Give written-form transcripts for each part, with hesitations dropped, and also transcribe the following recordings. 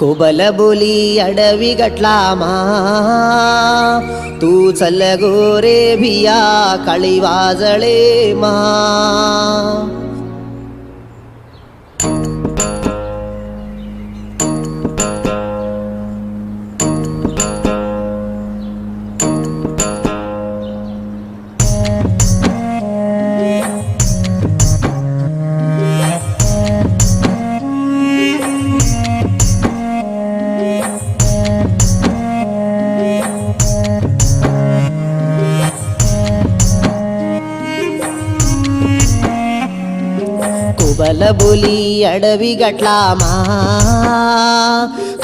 कोबल बोली अडवी गटला मा तू चल गोरे भिया काळी वाजळे मा कोबल बोली अडवी गटला मा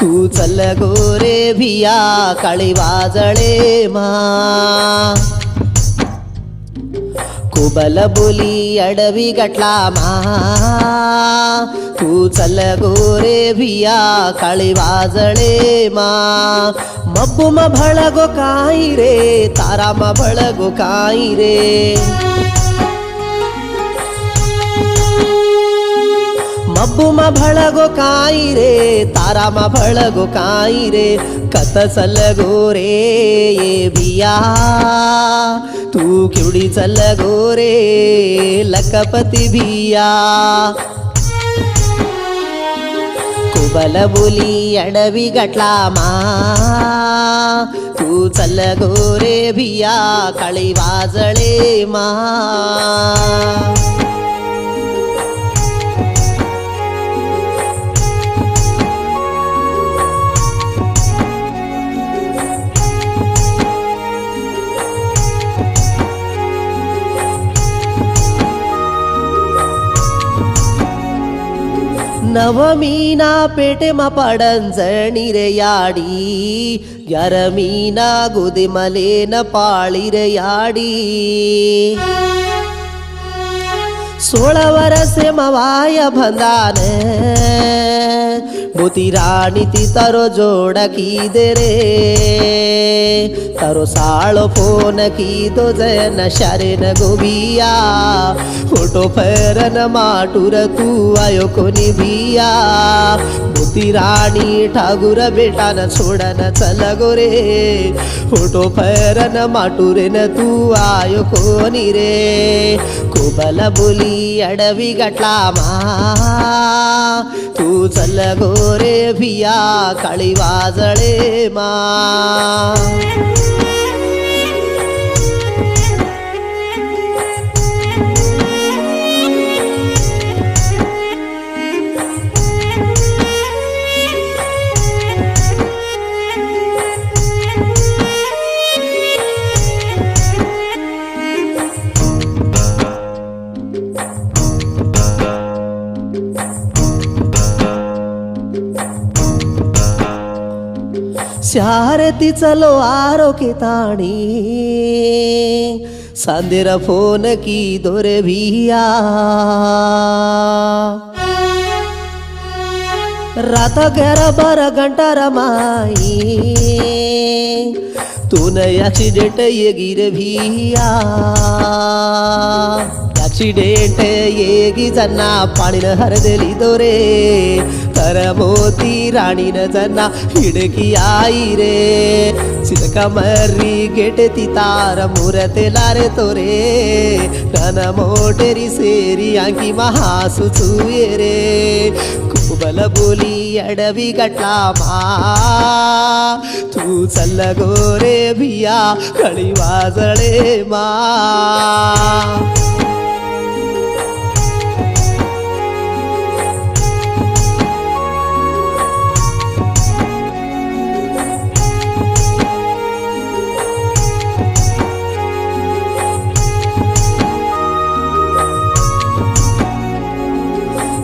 तू चल गोरे भिया काळी वाजळे मा कोबल बोली अडवी गटला मा तू चल गोरे भिया काळी वाजळे मा मब्बू म भळगो काई रे तारा म भळगो काई रे मब्बू मा भळगो काई रे तारा मा भळगो काई रे कत चल गो रे ये भिया तू केवडी चल गो रे लखपती भिया कोबल बोली अडवी गटला मा तू चल गो रे भिया काळी वाजळे मा नवमीना पेटे मा पडंजणी रे याडी ग्यारमीना गोदे मले न पाळी रे याडी 16 वरसे मवाय भंदान मोती राणी ती तारो जोड़ की दे रे तारो साळो फोन की दो जन शारेन गोबिया फोटो फरन माटूर तू आयो कोनी भिया मोती राणी ठागुर बेटा न छोड़न चल गोरे फोटो फरन माटूरेन तू आयो कोनी रे कोबल बोली अडवी गटला मा तू चल गोरे भिया काळी वाजळे मा शारती चलो आरो के ताणी सांदेर फोन की दोरे भिया रात 11-12 घंटा रमाई तून ऍक्सिडेंट ये गिर भिया ऍक्सिडेंट ये गी जना पाणी न हरदेली दोरे तर मोती राणी न जना हिडकी आई रे सिलका मर्री गेट ती तार मुरते लारे तोरे रन मोटेरी सेरी आंकी महासु चुये रे कोबल बोली अडवी गटला मा तू चल गोरे भिया काळी वाजळे मा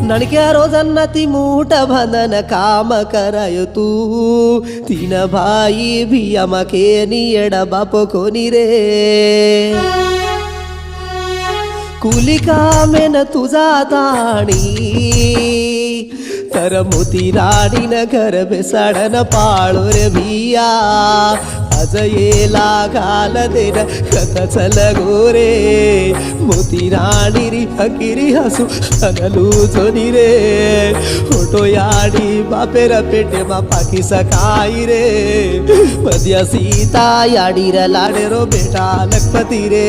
नणक्या रोजांना ती मूठ बंधन काम कराय तू 3 भाई भिया मके नियड बाप कोणी रे कुली कामेन तुझा ताणी तर मोती राणी न घर बेसाडन पाळो रे भिया आज येला घाल देन कथच लगोरे मोती राणी री फकीरी हसू अनलू जोनी रे फोटो याडी बापेर पेटे मा पाकी सकाई रे मध्य सीता याडीर लाडेरो बेटा लखपती रे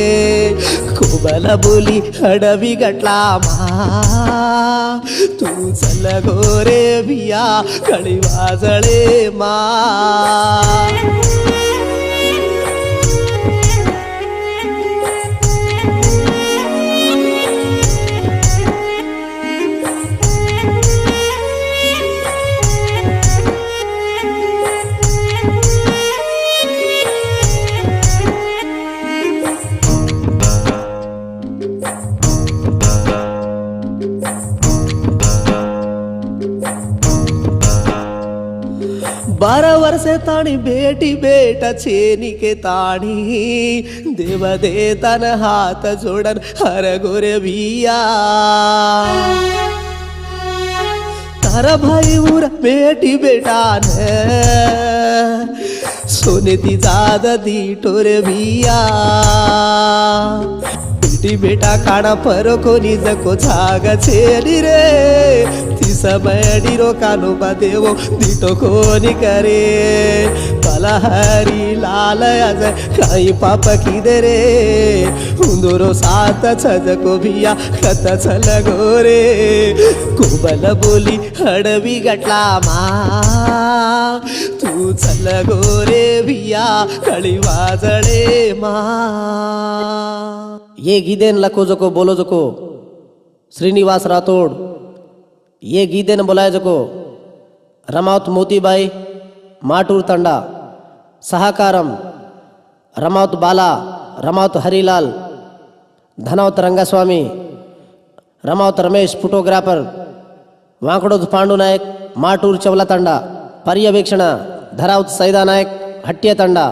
कोबल बोली अडवी गटला मा तू चल गोरे भिया कळी वाजळे मा बारा वर्षे ताणी भेटी भेट छेनिके ताणी देव देतन हात जोडन हर गोरे भिया तारा भाई उर बेटी बेटान सोने ती जाद दी टोरे भिया बेटी बेटा काना पर कोणी जको जाग छेली रे ती समयडी रो कानो देवो दिटो कोणी करे पलहरी लाल आज काही पाप किदे रे उंदोरो सात छजको भिया कथ चल गोरे कोबल बोली हडवी गटला मा तू चल गोरे भिया कळी वाजळे मा ये गीदेन लको जको बोलो जको श्रीनिवास राठोड ये गीदेन बोलाय जको रमावत मोतीबाई माटूर तंडा सहकारम रमावत बाला रमावत हरिलाल धनावत रंगस्वामी रमावत रमेश फोटोग्राफर वांकडोज पांडू नायक माटूर चवला तंडा पर्यवेक्षण धरावत सैदा नायक हट्टिया तंडा